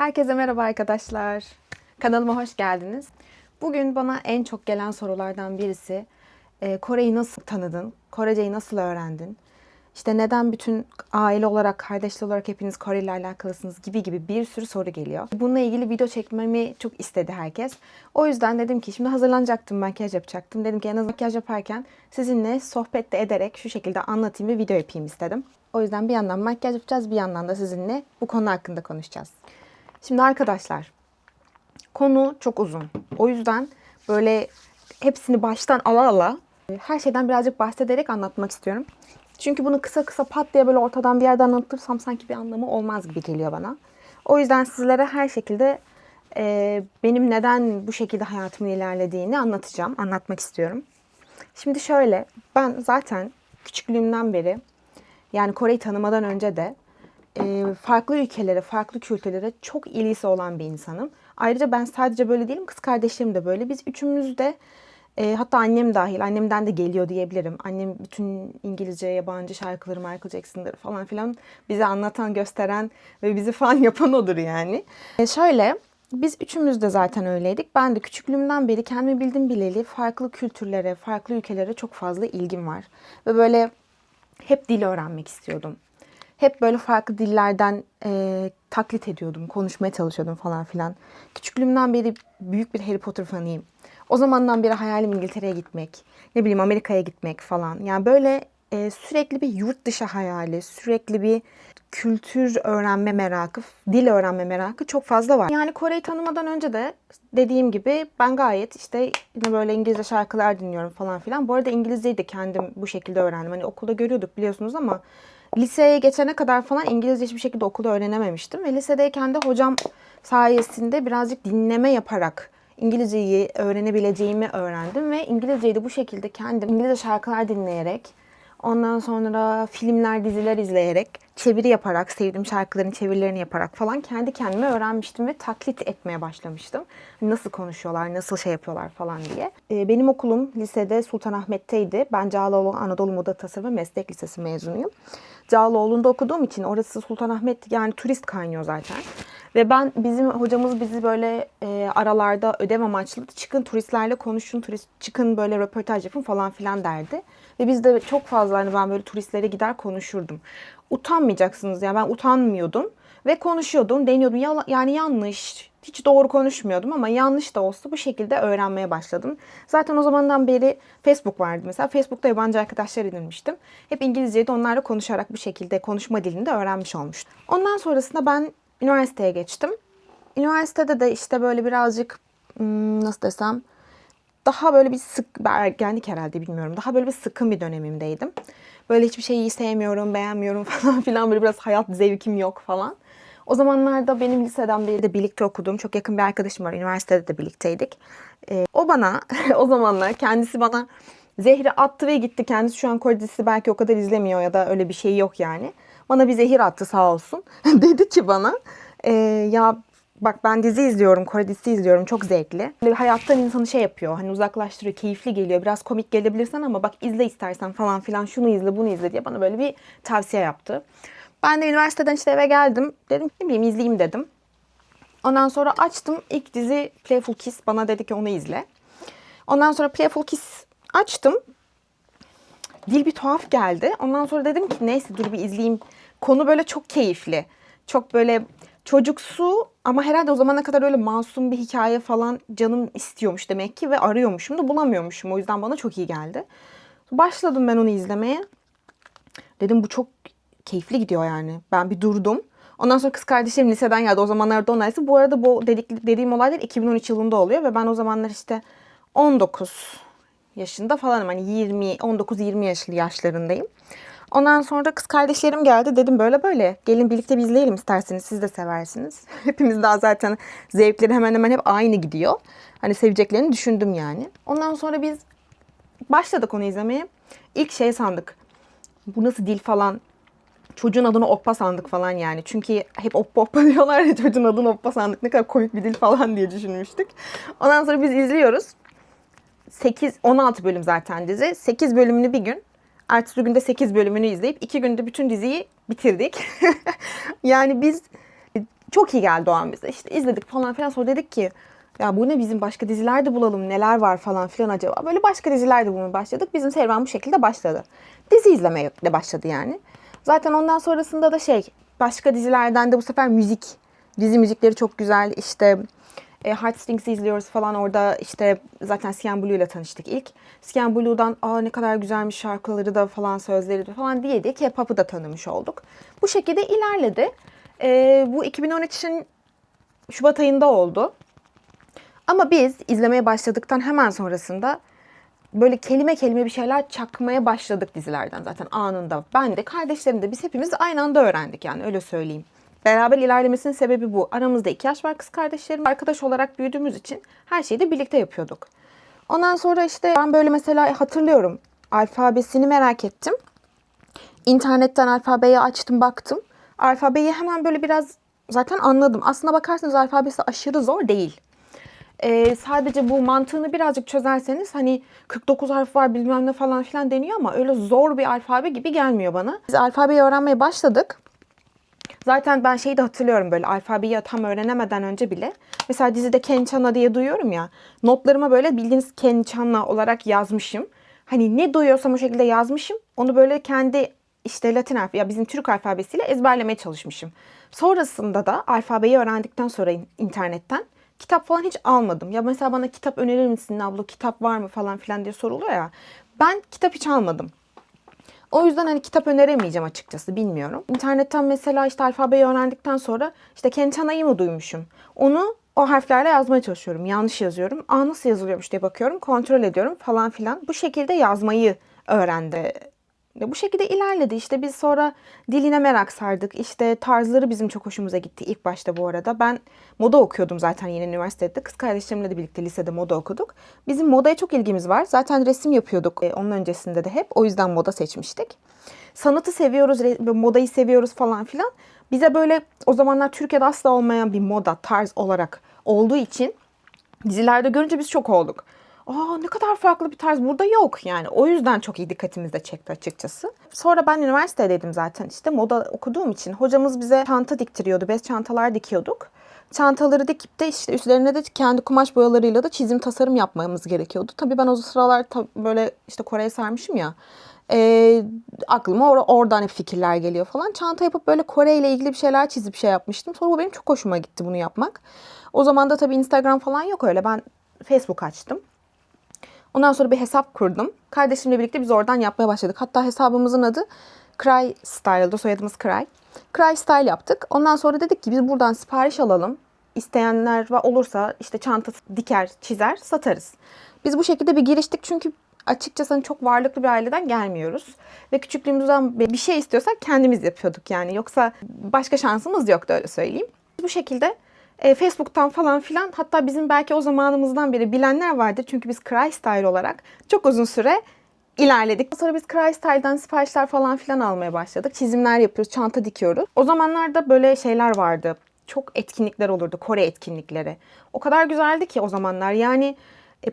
Herkese merhaba arkadaşlar. Kanalıma hoş geldiniz. Bugün bana en çok gelen sorulardan birisi Kore'yi nasıl tanıdın? Koreceyi nasıl öğrendin? İşte neden bütün aile olarak, kardeşler olarak hepiniz Kore ile alakalısınız gibi bir sürü soru geliyor. Bununla ilgili video çekmemi çok istedi herkes. O yüzden dedim ki şimdi hazırlanacaktım, makyaj yapacaktım. Dedim ki en az makyaj yaparken sizinle sohbet de ederek şu şekilde anlatayım ve video yapayım istedim. O yüzden bir yandan makyaj yapacağız, bir yandan da sizinle bu konu hakkında konuşacağız. Şimdi arkadaşlar, konu çok uzun. O yüzden böyle hepsini baştan ala her şeyden birazcık bahsederek anlatmak istiyorum. Çünkü bunu kısa kısa pat diye böyle ortadan bir yerden anlatırsam sanki bir anlamı olmaz gibi geliyor bana. O yüzden sizlere her şekilde benim neden bu şekilde hayatımın ilerlediğini anlatmak istiyorum. Şimdi şöyle, ben zaten küçüklüğümden beri, yani Kore'yi tanımadan önce de farklı ülkelere, farklı kültürlere çok ilgisi olan bir insanım. Ayrıca ben sadece böyle değilim, kız kardeşlerim de böyle. Biz üçümüz de, hatta annem dahil, annemden de geliyor diyebilirim. Annem bütün İngilizce, yabancı şarkıları, Michael Jackson'ları falan filan bize anlatan, gösteren ve bizi falan yapan odur yani. Şöyle, biz üçümüz de zaten öyleydik. Ben de küçüklüğümden beri kendimi bildim bileli farklı kültürlere, farklı ülkelere çok fazla ilgim var. Ve böyle hep dil öğrenmek istiyordum. Hep böyle farklı dillerden taklit ediyordum, konuşmaya çalışıyordum falan filan. Küçüklüğümden beri büyük bir Harry Potter fanıyım. O zamandan beri hayalim İngiltere'ye gitmek, ne bileyim Amerika'ya gitmek falan. Yani böyle sürekli bir yurt dışı hayali, sürekli bir kültür öğrenme merakı, dil öğrenme merakı çok fazla var. Yani Kore'yi tanımadan önce de dediğim gibi ben gayet işte yine böyle İngilizce şarkılar dinliyorum falan filan. Bu arada İngilizceyi de kendim bu şekilde öğrendim. Hani okulda görüyorduk biliyorsunuz ama liseye geçene kadar falan İngilizce hiçbir şekilde okulda öğrenememiştim. Ve lisedeyken de hocam sayesinde birazcık dinleme yaparak İngilizceyi öğrenebileceğimi öğrendim. Ve İngilizceyi de bu şekilde kendim İngilizce şarkılar dinleyerek, ondan sonra filmler, diziler izleyerek, çeviri yaparak, sevdiğim şarkıların çevirilerini yaparak falan kendi kendime öğrenmiştim ve taklit etmeye başlamıştım. Nasıl konuşuyorlar, nasıl şey yapıyorlar falan diye. Benim okulum lisede Sultanahmet'teydi. Ben Cağaloğlu Anadolu Moda Tasarım ve Meslek Lisesi mezunuyum. Cağaloğlu'nda okuduğum için orası Sultanahmet, yani turist kaynıyor zaten. Ve bizim hocamız bizi böyle aralarda ödev amaçlı çıkın turistlerle konuşun, çıkın böyle röportaj yapın falan filan derdi. Ve biz de çok fazla hani ben böyle turistlere gider konuşurdum. Utanmayacaksınız ya, ben utanmıyordum ve konuşuyordum, deniyordum. Yani yanlış, hiç doğru konuşmuyordum ama yanlış da olsa bu şekilde öğrenmeye başladım. Zaten o zamandan beri Facebook vardı mesela. Facebook'ta yabancı arkadaşlar edinmiştim. Hep İngilizceyi de onlarla konuşarak bu şekilde konuşma dilini de öğrenmiş olmuştum. Ondan sonrasında ben üniversiteye geçtim. Üniversitede de işte böyle birazcık nasıl desem, daha böyle bir ergenlik herhalde, bilmiyorum. Daha böyle bir sıkın bir dönemimdeydim. Böyle hiçbir şeyi sevmiyorum, beğenmiyorum falan filan, böyle biraz hayat zevkim yok falan. O zamanlarda benim liseden beri de birlikte okuduğum çok yakın bir arkadaşım var. Üniversitede de birlikteydik. O bana o zamanlar kendisi bana zehri attı ve gitti. Kendisi şu an Kore dizisi belki o kadar izlemiyor ya da öyle bir şey yok yani. Bana bir zehir attı sağ olsun. Dedi ki bana ya bak, ben dizi izliyorum, Kore dizisi izliyorum, çok zevkli. Böyle hayattan insanı şey yapıyor, hani uzaklaştırıyor, keyifli geliyor. Biraz komik gelebilirsen ama bak izle istersen falan filan, şunu izle bunu izle diye bana böyle bir tavsiye yaptı. Ben de üniversiteden işte eve geldim. Dedim ne bileyim izleyeyim dedim. Ondan sonra açtım, ilk dizi Playful Kiss, bana dedi ki onu izle. Ondan sonra Playful Kiss açtım. Dil bir tuhaf geldi. Ondan sonra dedim ki neyse dur bir izleyeyim. Konu böyle çok keyifli. Çok böyle çocuksu ama herhalde o zamana kadar öyle masum bir hikaye falan canım istiyormuş demek ki ve arıyormuşum da bulamıyormuşum. O yüzden bana çok iyi geldi. Başladım ben onu izlemeye. Dedim bu çok keyifli gidiyor yani. Ben bir durdum. Ondan sonra kız kardeşim liseden geldi. O zamanlarda onaysa. Bu arada bu dediğim olaylar 2013 yılında oluyor ve ben o zamanlar işte 19 yaşında falanım. Hani 19-20 yaşlarındayım. Ondan sonra kız kardeşlerim geldi. Dedim böyle böyle. Gelin birlikte bir izleyelim isterseniz. Siz de seversiniz. Hepimiz daha zaten zevkleri hemen hemen hep aynı gidiyor. Hani seveceklerini düşündüm yani. Ondan sonra biz başladık onu izlemeye. İlk şey sandık. Bu nasıl dil falan. Çocuğun adını Oppa sandık falan yani. Çünkü hep Oppa Oppa diyorlar ya, çocuğun adını Oppa sandık. Ne kadar komik bir dil falan diye düşünmüştük. Ondan sonra biz izliyoruz. 16 bölüm zaten dizi. 8 bölümünü bir gün, ertesi günde 8 bölümünü izleyip 2 günde bütün diziyi bitirdik. Yani biz Çok iyi geldi o an bize. İşte izledik falan filan. Sonra dedik ki ya bu ne, bizim başka diziler de bulalım, neler var falan filan acaba. Böyle başka diziler de bulmaya başladık. Bizim serüven bu şekilde başladı. Dizi izlemeye de başladı yani. Zaten ondan sonrasında da başka dizilerden de bu sefer dizi müzikleri çok güzel. İşte Heartstrings'i izliyoruz falan, orada işte zaten Scan Blue ile tanıştık ilk. Scan Blue'dan ne kadar güzelmiş şarkıları da falan, sözleri de falan diye K-pop'u da tanımış olduk. Bu şekilde ilerledi. Bu 2013'ün Şubat ayında oldu. Ama biz izlemeye başladıktan hemen sonrasında böyle kelime kelime bir şeyler çakmaya başladık dizilerden zaten anında. Ben de, kardeşlerim de, biz hepimiz aynı anda öğrendik yani, öyle söyleyeyim. Beraber ilerlemesinin sebebi bu. Aramızda 2 yaş var kız kardeşlerim. Arkadaş olarak büyüdüğümüz için her şeyi de birlikte yapıyorduk. Ondan sonra işte ben böyle mesela hatırlıyorum, alfabesini merak ettim. İnternetten alfabeyi açtım, baktım. Alfabeyi hemen böyle biraz zaten anladım. Aslına bakarsanız alfabesi aşırı zor değil. Sadece bu mantığını birazcık çözerseniz, hani 49 harf var bilmem ne falan filan deniyor ama öyle zor bir alfabe gibi gelmiyor bana. Biz alfabeyi öğrenmeye başladık. Zaten ben şeyi de hatırlıyorum, böyle alfabeyi tam öğrenemeden önce bile. Mesela dizide Kenchana diye duyuyorum ya. Notlarıma böyle bildiğiniz Kenchana olarak yazmışım. Hani ne duyuyorsam o şekilde yazmışım. Onu böyle kendi işte Latin harfi ya bizim Türk alfabesiyle ezberlemeye çalışmışım. Sonrasında da alfabeyi öğrendikten sonra internetten kitap falan hiç almadım. Ya mesela bana kitap önerir misin abla, kitap var mı falan filan diye soruluyor ya. Ben kitap hiç almadım. O yüzden hani kitap öneremeyeceğim açıkçası, bilmiyorum. İnternetten mesela işte alfabeyi öğrendikten sonra işte Kenchana'yı mı duymuşum? Onu o harflerle yazmaya çalışıyorum. Yanlış yazıyorum. Nasıl yazılıyormuş diye bakıyorum. Kontrol ediyorum falan filan. Bu şekilde yazmayı öğrendi. Bu şekilde ilerledi. İşte biz sonra diline merak sardık. İşte tarzları bizim çok hoşumuza gitti ilk başta bu arada. Ben moda okuyordum zaten yeni üniversitede. Kız kardeşlerimle de birlikte lisede moda okuduk. Bizim modaya çok ilgimiz var. Zaten resim yapıyorduk onun öncesinde de hep. O yüzden moda seçmiştik. Sanatı seviyoruz, modayı seviyoruz falan filan. Bize böyle o zamanlar Türkiye'de asla olmayan bir moda, tarz olarak olduğu için dizilerde görünce biz şok olduk. Ne kadar farklı bir tarz burada yok yani. O yüzden çok iyi dikkatimizi de çekti açıkçası. Sonra ben üniversitedeydim zaten, işte moda okuduğum için. Hocamız bize çanta diktiriyordu. Bez çantalar dikiyorduk. Çantaları dikip de işte üstlerine de kendi kumaş boyalarıyla da çizim tasarım yapmamız gerekiyordu. Tabii ben o sıralar böyle işte Kore'ye sarmışım ya. Aklıma oradan hep fikirler geliyor falan. Çanta yapıp böyle Kore ile ilgili bir şeyler çizip şey yapmıştım. Sonra bu benim çok hoşuma gitti bunu yapmak. O zaman da tabii Instagram falan yok öyle. Ben Facebook açtım. Ondan sonra bir hesap kurdum. Kardeşimle birlikte biz oradan yapmaya başladık. Hatta hesabımızın adı Cry Style'dı. Soyadımız Cry. Cry Style yaptık. Ondan sonra dedik ki biz buradan sipariş alalım. İsteyenler olursa işte çanta diker, çizer, satarız. Biz bu şekilde bir giriştik çünkü açıkçası hani çok varlıklı bir aileden gelmiyoruz. Ve küçüklüğümüzden bir şey istiyorsak kendimiz yapıyorduk yani. Yoksa başka şansımız yoktu, öyle söyleyeyim. Bu şekilde Facebook'tan falan filan, hatta bizim belki o zamanımızdan beri bilenler vardır. Çünkü biz Cry Style olarak çok uzun süre ilerledik. Sonra biz Cry Style'dan siparişler falan filan almaya başladık. Çizimler yapıyoruz, çanta dikiyoruz. O zamanlarda böyle şeyler vardı. Çok etkinlikler olurdu, Kore etkinlikleri. O kadar güzeldi ki o zamanlar. Yani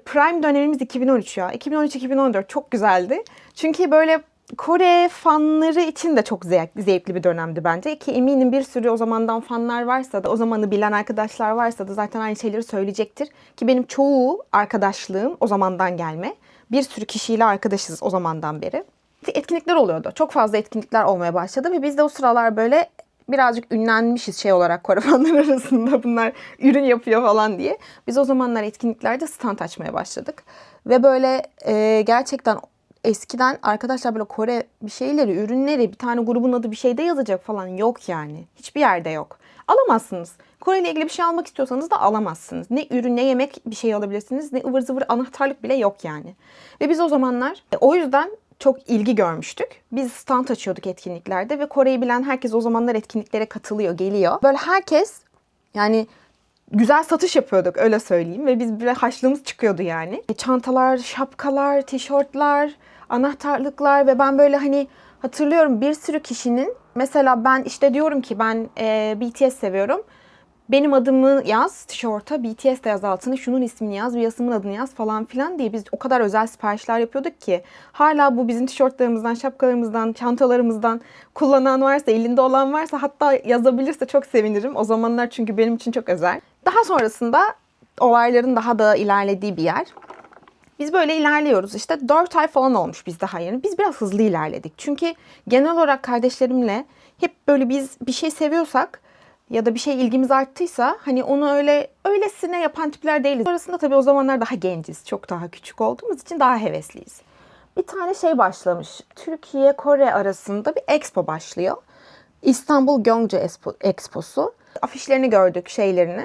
prime dönemimiz 2013 ya. 2013-2014 çok güzeldi. Çünkü böyle Kore fanları için de çok zevkli bir dönemdi bence. Ki eminim bir sürü o zamandan fanlar varsa da, o zamanı bilen arkadaşlar varsa da zaten aynı şeyleri söyleyecektir. Ki benim çoğu arkadaşlığım o zamandan gelme. Bir sürü kişiyle arkadaşız o zamandan beri. Etkinlikler oluyordu. Çok fazla etkinlikler olmaya başladı ve biz de o sıralar böyle birazcık ünlenmişiz şey olarak Kore fanları arasında, bunlar ürün yapıyor falan diye. Biz o zamanlar etkinliklerde stand açmaya başladık. Ve böyle gerçekten eskiden arkadaşlar böyle Kore bir şeyleri, ürünleri, bir tane grubun adı bir şeyde yazacak falan yok yani. Hiçbir yerde yok. Alamazsınız. Kore ile ilgili bir şey almak istiyorsanız da alamazsınız. Ne ürün, ne yemek bir şey alabilirsiniz, ne ıvır zıvır anahtarlık bile yok yani. Ve biz o zamanlar o yüzden çok ilgi görmüştük. Biz stand açıyorduk etkinliklerde ve Kore'yi bilen herkes o zamanlar etkinliklere katılıyor, geliyor. Böyle herkes yani güzel satış yapıyorduk, öyle söyleyeyim. Ve biz böyle haşlığımız çıkıyordu yani. Çantalar, şapkalar, tişörtler, anahtarlıklar ve ben böyle hani hatırlıyorum bir sürü kişinin, mesela ben işte diyorum ki ben BTS seviyorum. benim adımı yaz tişörte, BTS de yaz altına, şunun ismini yaz, Yasım'ın adını yaz falan filan diye biz o kadar özel siparişler yapıyorduk ki hala bu bizim tişörtlerimizden, şapkalarımızdan, çantalarımızdan kullanan varsa, elinde olan varsa hatta yazabilirse çok sevinirim. O zamanlar çünkü benim için çok özel. Daha sonrasında olayların daha da ilerlediği bir yer. Biz böyle ilerliyoruz işte 4 ay falan olmuş biz daha yeni. Biz biraz hızlı ilerledik. Çünkü genel olarak kardeşlerimle hep böyle biz bir şey seviyorsak ya da bir şey ilgimiz arttıysa hani onu öylesine yapan tipler değiliz. Sonrasında tabii o zamanlar daha genciz. Çok daha küçük olduğumuz için daha hevesliyiz. Bir tane şey başlamış. Türkiye-Kore arasında bir expo başlıyor. İstanbul Gyeongju Expo'su. Afişlerini gördük, şeylerini.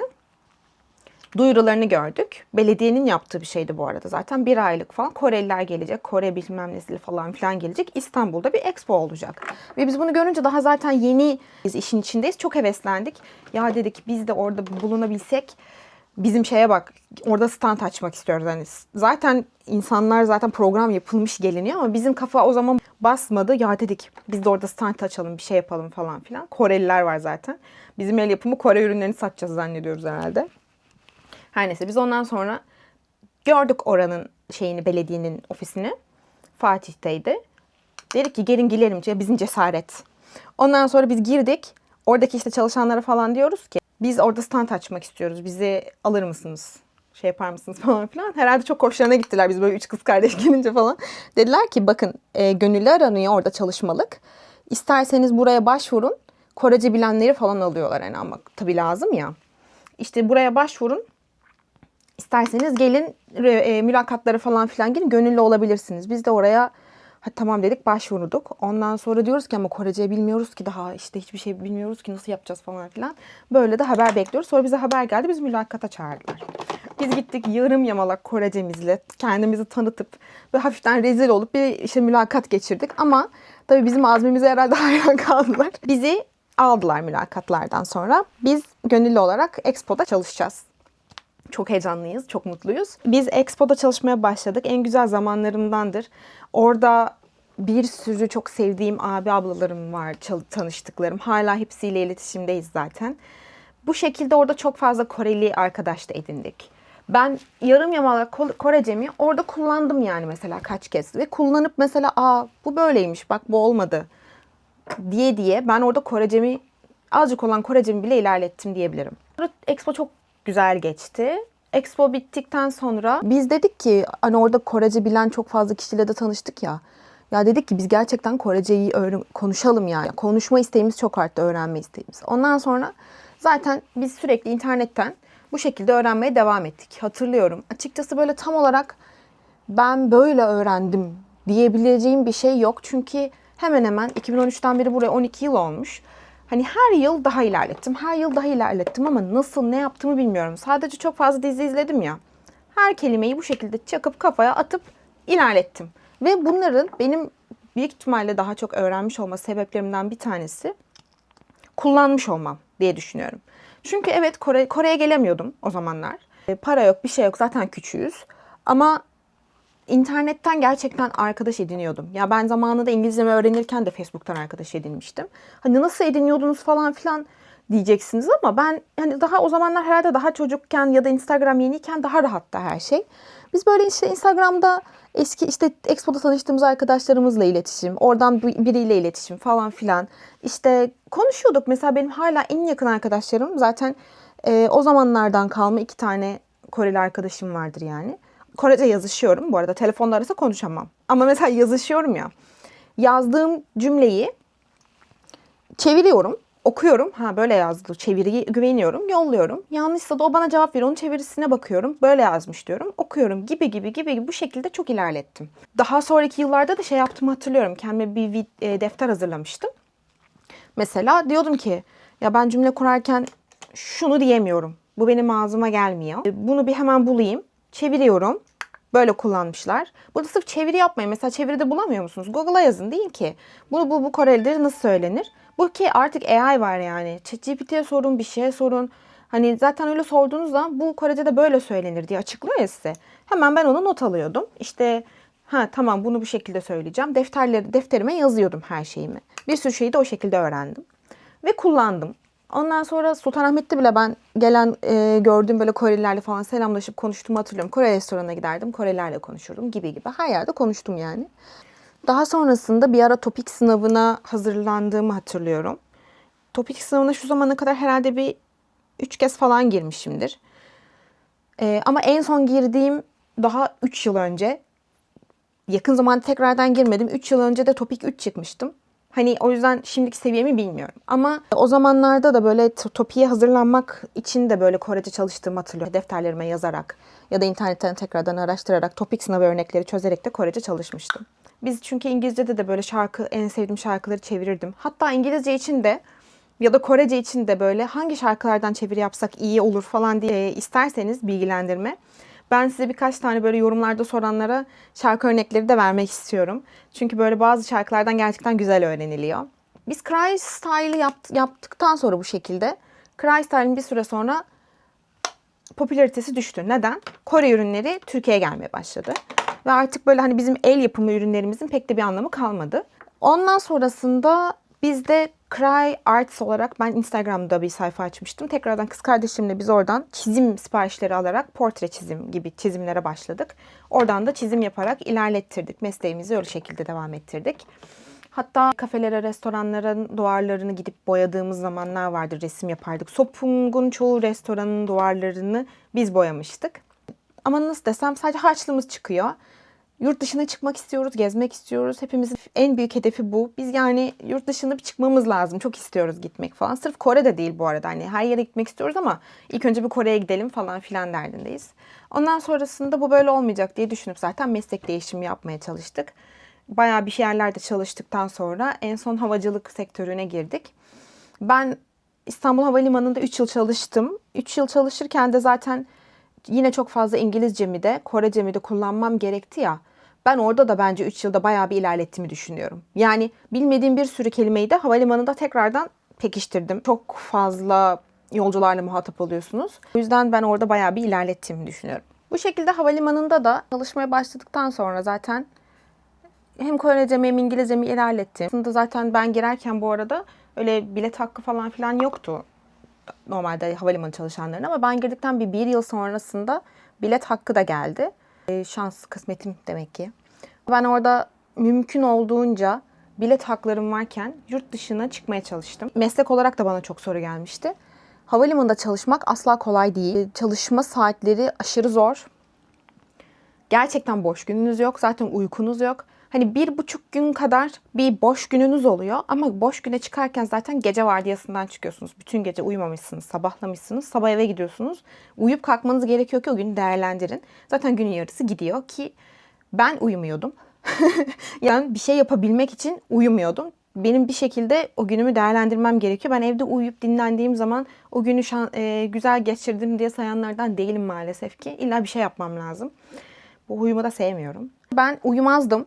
Duyurularını gördük. Belediyenin yaptığı bir şeydi bu arada zaten. Bir aylık falan Koreliler gelecek. Kore bilmem nesili falan filan gelecek. İstanbul'da bir expo olacak. Ve biz bunu görünce daha zaten yeni biz işin içindeyiz. Çok heveslendik. Ya dedik biz de orada bulunabilsek bizim şeye bak orada stand açmak istiyoruz. Yani zaten insanlar zaten program yapılmış geliniyor ama bizim kafa o zaman basmadı. Ya dedik biz de orada stand açalım bir şey yapalım falan filan. Koreliler var zaten. Bizim el yapımı Kore ürünlerini satacağız zannediyoruz herhalde. Her neyse biz ondan sonra gördük oranın şeyini, belediyenin ofisini. Fatih'teydi. Dedik ki gelin girelim diye bizim cesaret. Ondan sonra biz girdik. Oradaki işte çalışanlara falan diyoruz ki biz orada stand açmak istiyoruz. Bizi alır mısınız? Şey yapar mısınız falan filan. Herhalde çok hoşlarına gittiler biz böyle 3 kız kardeş gelince falan. Dediler ki bakın gönüllü aranıyor orada çalışmalık. İsterseniz buraya başvurun. Korece bilenleri falan alıyorlar yani ama tabii lazım ya. İşte buraya başvurun. İsterseniz gelin mülakatlara falan filan gelin gönüllü olabilirsiniz. Biz de oraya tamam dedik başvurduk. Ondan sonra diyoruz ki ama Korece bilmiyoruz ki daha işte hiçbir şey bilmiyoruz ki nasıl yapacağız falan filan. Böyle de haber bekliyoruz. Sonra bize haber geldi biz mülakata çağırdılar. Biz gittik yarım yamalak Korecemizle kendimizi tanıtıp ve hafiften rezil olup bir işte mülakat geçirdik. Ama tabii bizim azmimize herhalde hayran kaldılar. Bizi aldılar mülakatlardan sonra. Biz gönüllü olarak Expo'da çalışacağız. Çok heyecanlıyız, çok mutluyuz. Biz Expo'da çalışmaya başladık. En güzel zamanlarımdandır. Orada bir sürü çok sevdiğim abi ablalarım var, tanıştıklarım. Hala hepsiyle iletişimdeyiz zaten. Bu şekilde orada çok fazla Koreli arkadaş da edindik. Ben yarım yamalak Korecemi orada kullandım yani mesela kaç kez. Ve kullanıp mesela bu böyleymiş bak bu olmadı diye ben orada Korecemi azıcık olan Korecemi bile ilerlettim diyebilirim. Expo çok güzel geçti. Expo bittikten sonra biz dedik ki hani orada Korece bilen çok fazla kişiyle de tanıştık ya. Ya dedik ki biz gerçekten Koreceyi konuşalım yani. Konuşma isteğimiz çok arttı, öğrenme isteğimiz. Ondan sonra zaten biz sürekli internetten bu şekilde öğrenmeye devam ettik. Hatırlıyorum. Açıkçası böyle tam olarak ben böyle öğrendim diyebileceğim bir şey yok. Çünkü hemen hemen 2013'ten beri buraya 12 yıl olmuş. Hani her yıl daha ilerlettim. Her yıl daha ilerlettim ama nasıl ne yaptığımı bilmiyorum. Sadece çok fazla dizi izledim ya. Her kelimeyi bu şekilde çakıp kafaya atıp ilerlettim. Ve bunların benim büyük ihtimalle daha çok öğrenmiş olma sebeplerimden bir tanesi kullanmış olmam diye düşünüyorum. Çünkü evet Kore'ye gelemiyordum o zamanlar. Para yok, bir şey yok. Zaten küçüğüz. Ama İnternetten gerçekten arkadaş ediniyordum. Ya ben zamanında İngilizcemi öğrenirken de Facebook'tan arkadaş edinmiştim. Hani nasıl ediniyordunuz falan filan diyeceksiniz ama ben hani daha o zamanlar herhalde daha çocukken ya da Instagram yeniyken daha rahattı her şey. Biz böyle işte Instagram'da eski işte Expo'da tanıştığımız arkadaşlarımızla iletişim, oradan biriyle iletişim falan filan. İşte konuşuyorduk. Mesela benim hala en yakın arkadaşlarım zaten o zamanlardan kalma 2 tane Koreli arkadaşım vardır yani. Korece yazışıyorum. Bu arada telefonda arasa konuşamam. Ama mesela yazışıyorum ya. Yazdığım cümleyi çeviriyorum. Okuyorum. Böyle yazdı. Çeviriyi güveniyorum. Yolluyorum. Yanlışsa da o bana cevap veriyor. Onun çevirisine bakıyorum. Böyle yazmış diyorum. Okuyorum. Gibi bu şekilde çok ilerlettim. Daha sonraki yıllarda da şey yaptığımı hatırlıyorum. Kendime bir defter hazırlamıştım. Mesela diyordum ki ya ben cümle kurarken şunu diyemiyorum. Bu benim ağzıma gelmiyor. Bunu bir hemen bulayım. Çeviriyorum. Böyle kullanmışlar. Burada sırf çeviri yapmayın. Mesela çeviride bulamıyor musunuz? Google'a yazın. Değil ki. Bu Korelidir nasıl söylenir? Bu ki artık AI var yani. ChatGPT'ye sorun, bir şeye sorun. Hani zaten öyle sorduğunuz zaman bu Korece'de böyle söylenir diye açıklıyor ya size. Hemen ben onu not alıyordum. İşte tamam bunu bu şekilde söyleyeceğim. Defterime yazıyordum her şeyimi. Bir sürü şeyi de o şekilde öğrendim. Ve kullandım. Ondan sonra Sultanahmet'te bile ben gelen gördüğüm böyle Korelilerle falan selamlaşıp konuştuğumu hatırlıyorum. Kore restoranına giderdim. Korelilerle konuşurdum gibi gibi. Her yerde konuştum yani. Daha sonrasında bir ara TOPIK sınavına hazırlandığımı hatırlıyorum. TOPIK sınavına şu zamana kadar herhalde bir 3 kez falan girmişimdir. Ama en son girdiğim daha 3 yıl önce. Yakın zamanda tekrardan girmedim. 3 yıl önce de TOPIK 3 çıkmıştım. Hani o yüzden şimdiki seviyemi bilmiyorum. Ama o zamanlarda da böyle TOPIK'e hazırlanmak için de böyle Korece çalıştığımı hatırlıyorum. Defterlerime yazarak ya da internetten tekrardan araştırarak TOPIK sınavı örnekleri çözerek de Korece çalışmıştım. Biz çünkü İngilizce'de de böyle en sevdiğim şarkıları çevirirdim. Hatta İngilizce için de ya da Korece için de böyle hangi şarkılardan çeviri yapsak iyi olur falan diye isterseniz bilgilendirme. Ben size birkaç tane böyle yorumlarda soranlara şarkı örnekleri de vermek istiyorum. Çünkü böyle bazı şarkılardan gerçekten güzel öğreniliyor. Biz Cry Style'ı yaptıktan sonra bu şekilde Cry Style'ın bir süre sonra popülaritesi düştü. Neden? Kore ürünleri Türkiye'ye gelmeye başladı. Ve artık böyle hani bizim el yapımı ürünlerimizin pek de bir anlamı kalmadı. Ondan sonrasında biz de Cry Arts olarak ben Instagram'da bir sayfa açmıştım. Tekrardan kız kardeşimle biz oradan çizim siparişleri alarak portre çizim gibi çizimlere başladık. Oradan da çizim yaparak ilerlettirdik. Mesleğimizi öyle şekilde devam ettirdik. Hatta kafelere, restoranların duvarlarını gidip boyadığımız zamanlar vardı. Resim yapardık. Sopung'un çoğu restoranın duvarlarını biz boyamıştık. Ama nasıl desem sadece harçlığımız çıkıyor. Yurt dışına çıkmak istiyoruz, gezmek istiyoruz. Hepimizin en büyük hedefi bu. Biz yani yurt dışına bir çıkmamız lazım. Çok istiyoruz gitmek falan. Sırf Kore'de değil bu arada. Hani her yere gitmek istiyoruz ama ilk önce bir Kore'ye gidelim falan filan derdindeyiz. Ondan sonrasında bu böyle olmayacak diye düşünüp zaten meslek değişimi yapmaya çalıştık. Bayağı bir yerlerde çalıştıktan sonra en son havacılık sektörüne girdik. Ben İstanbul Havalimanı'nda 3 yıl çalıştım. 3 yıl çalışırken de zaten yine çok fazla İngilizcemi de Korecemi de kullanmam gerekti ya. Ben orada da bence 3 yılda bayağı bir ilerlettiğimi düşünüyorum. Yani bilmediğim bir sürü kelimeyi de havalimanında tekrardan pekiştirdim. Çok fazla yolcularla muhatap oluyorsunuz. O yüzden ben orada bayağı bir ilerlettiğimi düşünüyorum. Bu şekilde havalimanında da çalışmaya başladıktan sonra zaten hem Korecemi hem İngilizcemi ilerlettim. Aslında zaten ben girerken bu arada öyle bilet hakkı falan filan yoktu normalde havalimanı çalışanların ama ben girdikten bir yıl sonrasında bilet hakkı da geldi. Şans, kısmetim demek ki. Ben orada mümkün olduğunca bilet haklarım varken yurt dışına çıkmaya çalıştım. Meslek olarak da bana çok soru gelmişti. Havalimanında çalışmak asla kolay değil. Çalışma saatleri aşırı zor. Gerçekten boş gününüz yok. Zaten uykunuz yok. Hani 1,5 gün kadar bir boş gününüz oluyor. Ama boş güne çıkarken zaten gece vardiyasından çıkıyorsunuz. Bütün gece uyumamışsınız, sabahlamışsınız. Sabah eve gidiyorsunuz. Uyuyup kalkmanız gerekiyor ki o günü değerlendirin. Zaten günün yarısı gidiyor ki ben uyumuyordum. Yani bir şey yapabilmek için uyumuyordum. Benim bir şekilde o günümü değerlendirmem gerekiyor. Ben evde uyuyup dinlendiğim zaman o günü güzel geçirdim diye sayanlardan değilim maalesef ki. İlla bir şey yapmam lazım. Bu huyumu da sevmiyorum. Ben uyumazdım.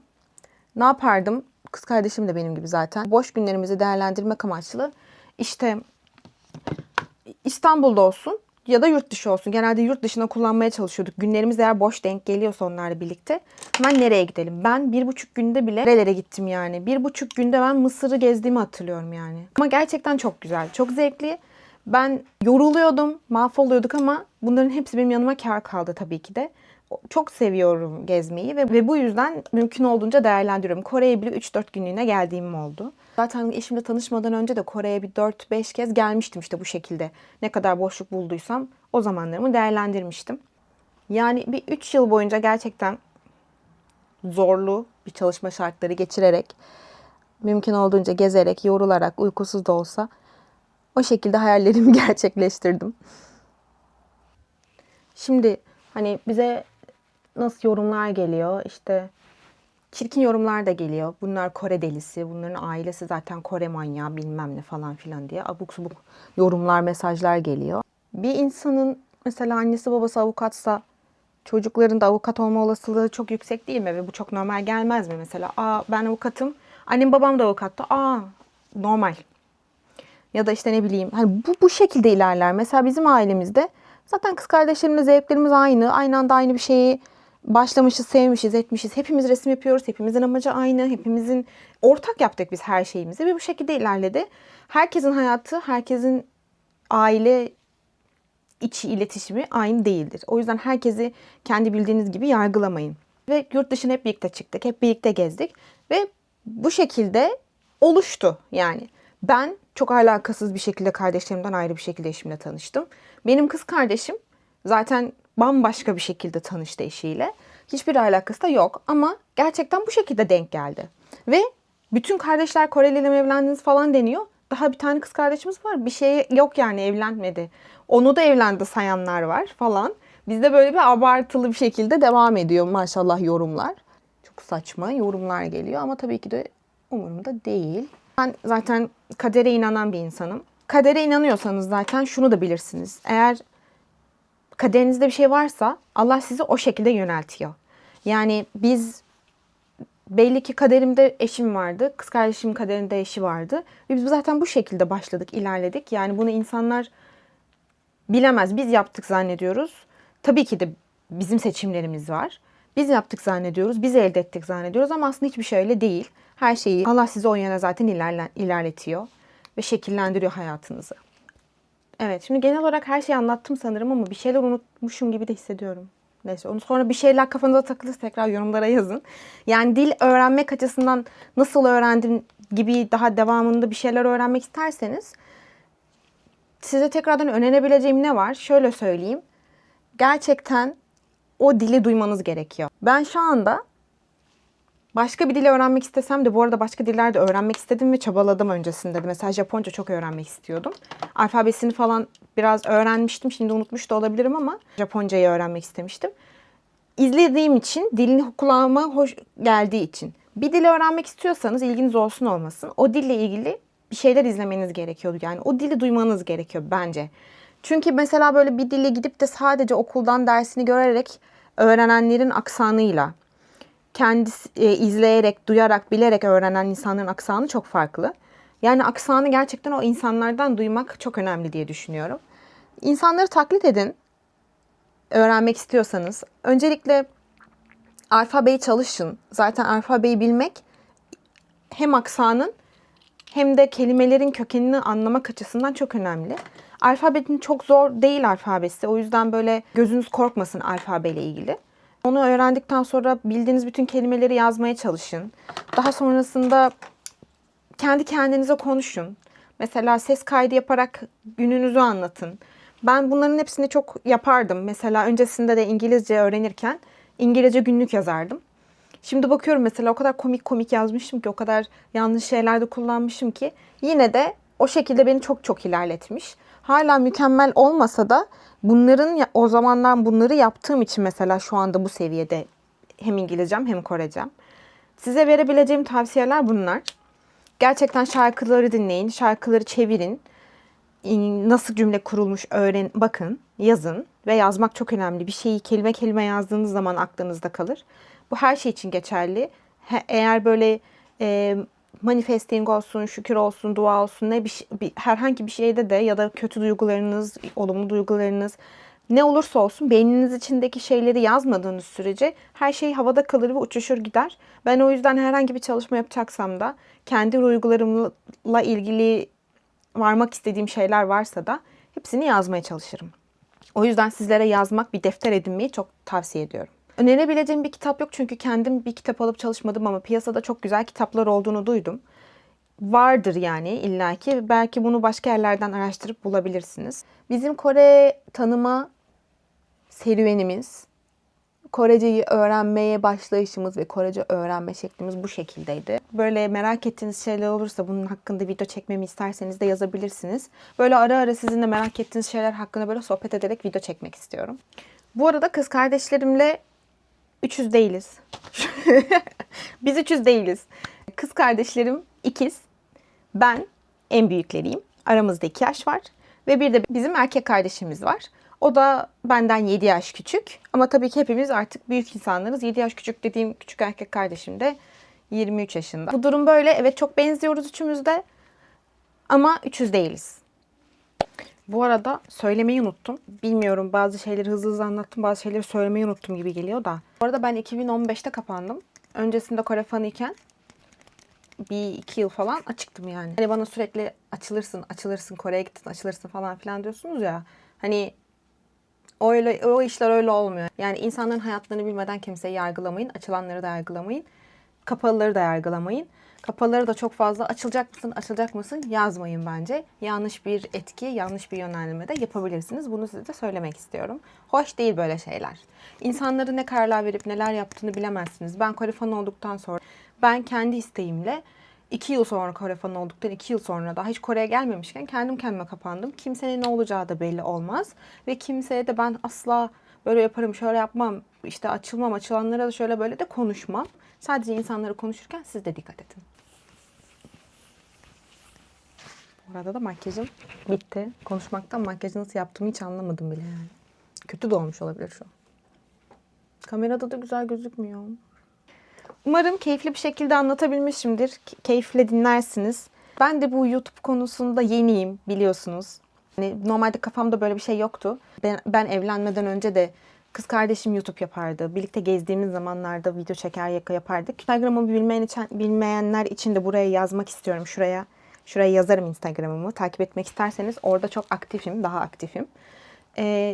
Ne yapardım? Kız kardeşim de benim gibi zaten. Boş günlerimizi değerlendirmek amaçlı işte İstanbul'da olsun ya da yurt dışı olsun. Genelde yurt dışına kullanmaya çalışıyorduk. Günlerimiz eğer boş denk geliyorsa onlarla birlikte. Hemen nereye gidelim? Ben 1,5 günde bile nerelere gittim yani. 1,5 günde ben Mısır'ı gezdiğimi hatırlıyorum yani. Ama gerçekten çok güzel, çok zevkli. Ben yoruluyordum, mahvoluyorduk ama bunların hepsi benim yanıma kâr kaldı tabii ki de. Çok seviyorum gezmeyi ve bu yüzden mümkün olduğunca değerlendiriyorum. Kore'ye bile 3-4 günlüğüne geldiğim oldu. Zaten eşimle tanışmadan önce de Kore'ye bir 4-5 kez gelmiştim işte bu şekilde. Ne kadar boşluk bulduysam o zamanlarımı değerlendirmiştim. Yani bir 3 yıl boyunca gerçekten zorlu bir çalışma şartları geçirerek, mümkün olduğunca gezerek, yorularak, uykusuz da olsa o şekilde hayallerimi gerçekleştirdim. Şimdi hani bize nasıl yorumlar geliyor? İşte çirkin yorumlar da geliyor. Bunlar Kore delisi, bunların ailesi zaten Kore manyağı bilmem ne falan filan diye abuk subuk yorumlar, mesajlar geliyor. Bir insanın mesela annesi babası avukatsa çocukların da avukat olma olasılığı çok yüksek değil mi? Ve bu çok normal gelmez mi mesela? Aa ben avukatım, annem babam da avukattı. Aa normal. Ya da işte ne bileyim hani bu şekilde ilerler. Mesela bizim ailemizde zaten kız kardeşlerimle zevklerimiz aynı. Aynı anda aynı bir şeyi başlamışız, sevmişiz, etmişiz. Hepimiz resim yapıyoruz. Hepimizin amacı aynı. Hepimizin ortak yaptık biz her şeyimizi ve bu şekilde ilerledi. Herkesin hayatı, herkesin aile içi iletişimi aynı değildir. O yüzden herkesi kendi bildiğiniz gibi yargılamayın. Ve yurt dışına hep birlikte çıktık, hep birlikte gezdik ve bu şekilde oluştu yani. Ben çok alakasız bir şekilde kardeşlerimden ayrı bir şekilde eşimle tanıştım. Benim kız kardeşim zaten bambaşka bir şekilde tanıştı eşiyle. Hiçbir alakası da yok ama gerçekten bu şekilde denk geldi. Ve bütün kardeşler Koreli ile mi evlendiniz falan deniyor. Daha bir tane kız kardeşimiz var. Bir şey yok yani, evlenmedi. Onu da evlendi sayanlar var falan. Bizde böyle bir abartılı bir şekilde devam ediyor maşallah yorumlar. Çok saçma yorumlar geliyor ama tabii ki de umurumda değil. Ben zaten kadere inanan bir insanım. Kadere inanıyorsanız zaten şunu da bilirsiniz. Eğer kaderinizde bir şey varsa Allah sizi o şekilde yöneltiyor. Yani biz belli ki kaderimde eşim vardı. Kız kardeşimin kaderinde eşi vardı. Ve biz zaten bu şekilde başladık, ilerledik. Yani bunu insanlar bilemez. Biz yaptık zannediyoruz. Tabii ki de bizim seçimlerimiz var. Biz yaptık zannediyoruz. Biz elde ettik zannediyoruz ama aslında hiçbir şey öyle değil. Her şeyi Allah sizi o yöne zaten ilerletiyor ve şekillendiriyor hayatınızı. Evet, şimdi genel olarak her şeyi anlattım sanırım ama bir şeyler unutmuşum gibi de hissediyorum. Neyse, onu sonra bir şeyler kafanıza takılırsa tekrar yorumlara yazın. Yani dil öğrenmek açısından nasıl öğrendim gibi daha devamında bir şeyler öğrenmek isterseniz size tekrardan önerebileceğim ne var? Şöyle söyleyeyim. Gerçekten o dili duymanız gerekiyor. Ben şu anda başka bir dili öğrenmek istesem de, bu arada başka diller de öğrenmek istedim ve çabaladım öncesinde de. Mesela Japonca çok öğrenmek istiyordum. Alfabesini falan biraz öğrenmiştim. Şimdi unutmuş da olabilirim ama Japoncayı öğrenmek istemiştim. İzlediğim için, dilin kulağıma hoş geldiği için. Bir dili öğrenmek istiyorsanız ilginiz olsun olmasın, o dille ilgili bir şeyler izlemeniz gerekiyordu. Yani o dili duymanız gerekiyor bence. Çünkü mesela böyle bir dili gidip de sadece okuldan dersini görerek öğrenenlerin aksanıyla, kendisi izleyerek, duyarak, bilerek öğrenen insanların aksanı çok farklı. Yani aksanı gerçekten o insanlardan duymak çok önemli diye düşünüyorum. İnsanları taklit edin öğrenmek istiyorsanız. Öncelikle alfabeyi çalışın. Zaten alfabeyi bilmek hem aksanın hem de kelimelerin kökenini anlamak açısından çok önemli. Alfabenin çok zor değil alfabesi. O yüzden böyle gözünüz korkmasın alfabeyle ilgili. Onu öğrendikten sonra bildiğiniz bütün kelimeleri yazmaya çalışın. Daha sonrasında kendi kendinize konuşun. Mesela ses kaydı yaparak gününüzü anlatın. Ben bunların hepsini çok yapardım. Mesela öncesinde de İngilizce öğrenirken İngilizce günlük yazardım. Şimdi bakıyorum mesela o kadar komik komik yazmışım ki, o kadar yanlış şeyler de kullanmışım ki yine de o şekilde beni çok çok ilerletmiş. Hala mükemmel olmasa da bunların o zamanlar bunları yaptığım için mesela şu anda bu seviyede hem İngilizcem hem Korecem. Size verebileceğim tavsiyeler bunlar. Gerçekten şarkıları dinleyin, şarkıları çevirin. Nasıl cümle kurulmuş bakın, yazın ve yazmak çok önemli. Bir şeyi kelime kelime yazdığınız zaman aklınızda kalır. Bu her şey için geçerli. Eğer böyle manifesting olsun, şükür olsun, dua olsun, herhangi bir şeyde de ya da kötü duygularınız, olumlu duygularınız ne olursa olsun beyniniz içindeki şeyleri yazmadığınız sürece her şey havada kalır ve uçuşur gider. Ben o yüzden herhangi bir çalışma yapacaksam da kendi duygularımla ilgili varmak istediğim şeyler varsa da hepsini yazmaya çalışırım. O yüzden sizlere yazmak, bir defter edinmeyi çok tavsiye ediyorum. Önerebileceğim bir kitap yok çünkü kendim bir kitap alıp çalışmadım ama piyasada çok güzel kitaplar olduğunu duydum. Vardır yani illaki. Belki bunu başka yerlerden araştırıp bulabilirsiniz. Bizim Kore tanıma serüvenimiz, Koreceyi öğrenmeye başlayışımız ve Korece öğrenme şeklimiz bu şekildeydi. Böyle merak ettiğiniz şeyler olursa bunun hakkında video çekmemi isterseniz de yazabilirsiniz. Böyle ara ara sizinle merak ettiğiniz şeyler hakkında böyle sohbet ederek video çekmek istiyorum. Bu arada kız kardeşlerimle 300 değiliz. Biz 300 değiliz. Kız kardeşlerim ikiz. Ben en büyükleriyim. Aramızda 2 yaş var. Ve bir de bizim erkek kardeşimiz var. O da benden 7 yaş küçük. Ama tabii ki hepimiz artık büyük insanlarız. 7 yaş küçük dediğim küçük erkek kardeşim de 23 yaşında. Bu durum böyle. Evet, çok benziyoruz üçümüz de. Ama 300 değiliz. Bu arada söylemeyi unuttum. Bilmiyorum, bazı şeyleri hızlı hızlı anlattım, bazı şeyleri söylemeyi unuttum gibi geliyor da. Bu arada ben 2015'te kapandım. Öncesinde Kore fanı iken bir iki yıl falan açıktım yani. Hani bana sürekli açılırsın, Kore'ye gittin, açılırsın falan filan diyorsunuz ya. Hani o işler öyle olmuyor. Yani insanların hayatlarını bilmeden kimseyi yargılamayın. Açılanları da yargılamayın. Kapalıları da yargılamayın. Kapalıları da çok fazla açılacak mısın yazmayın bence. Yanlış bir etki, yanlış bir yönelme de yapabilirsiniz. Bunu size de söylemek istiyorum. Hoş değil böyle şeyler. İnsanların ne kararlar verip neler yaptığını bilemezsiniz. Ben Kore fanı olduktan sonra, ben kendi isteğimle 2 yıl sonra Kore fanı olduktan 2 yıl sonra daha hiç Kore'ye gelmemişken kendim kendime kapandım. Kimsenin ne olacağı da belli olmaz. Ve kimseye de ben asla böyle yaparım, şöyle yapmam, işte açılmam, açılanlara da şöyle böyle de konuşmam. Sadece insanları konuşurken siz de dikkat edin. Bu arada da makyajım bitti. Konuşmaktan makyajı nasıl yaptığımı hiç anlamadım bile yani. Kötü de olmuş olabilir şu an. Kamerada da güzel gözükmüyor. Umarım keyifli bir şekilde anlatabilmişimdir. Keyifle dinlersiniz. Ben de bu YouTube konusunda yeniyim biliyorsunuz. Yani normalde kafamda böyle bir şey yoktu. Ben evlenmeden önce de kız kardeşim YouTube yapardı. Birlikte gezdiğimiz zamanlarda video çeker yapardık. Instagram'ı bilmeyenler için de buraya yazmak istiyorum. Şuraya yazarım Instagram'ımı. Takip etmek isterseniz orada çok aktifim, daha aktifim.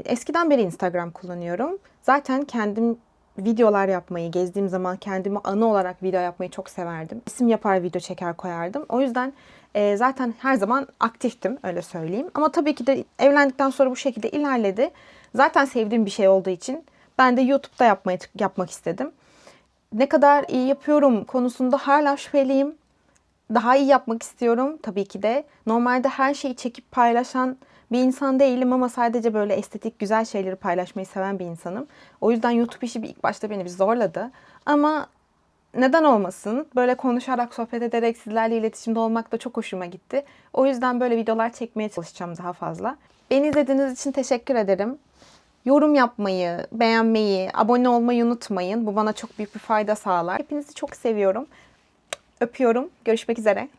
Eskiden beri Instagram kullanıyorum. Zaten kendim videolar yapmayı, gezdiğim zaman kendime anı olarak video yapmayı çok severdim. İsim yapar, video çeker koyardım. O yüzden zaten her zaman aktiftim, öyle söyleyeyim. Ama tabii ki de evlendikten sonra bu şekilde ilerledi. Zaten sevdiğim bir şey olduğu için ben de YouTube'da yapmak istedim. Ne kadar iyi yapıyorum konusunda hala şüpheliyim. Daha iyi yapmak istiyorum tabii ki de. Normalde her şeyi çekip paylaşan bir insan değilim ama sadece böyle estetik güzel şeyleri paylaşmayı seven bir insanım. O yüzden YouTube işi ilk başta beni bir zorladı. Ama neden olmasın? Böyle konuşarak, sohbet ederek sizlerle iletişimde olmak da çok hoşuma gitti. O yüzden böyle videolar çekmeye çalışacağım daha fazla. Beni izlediğiniz için teşekkür ederim. Yorum yapmayı, beğenmeyi, abone olmayı unutmayın. Bu bana çok büyük bir fayda sağlar. Hepinizi çok seviyorum. Öpüyorum. Görüşmek üzere.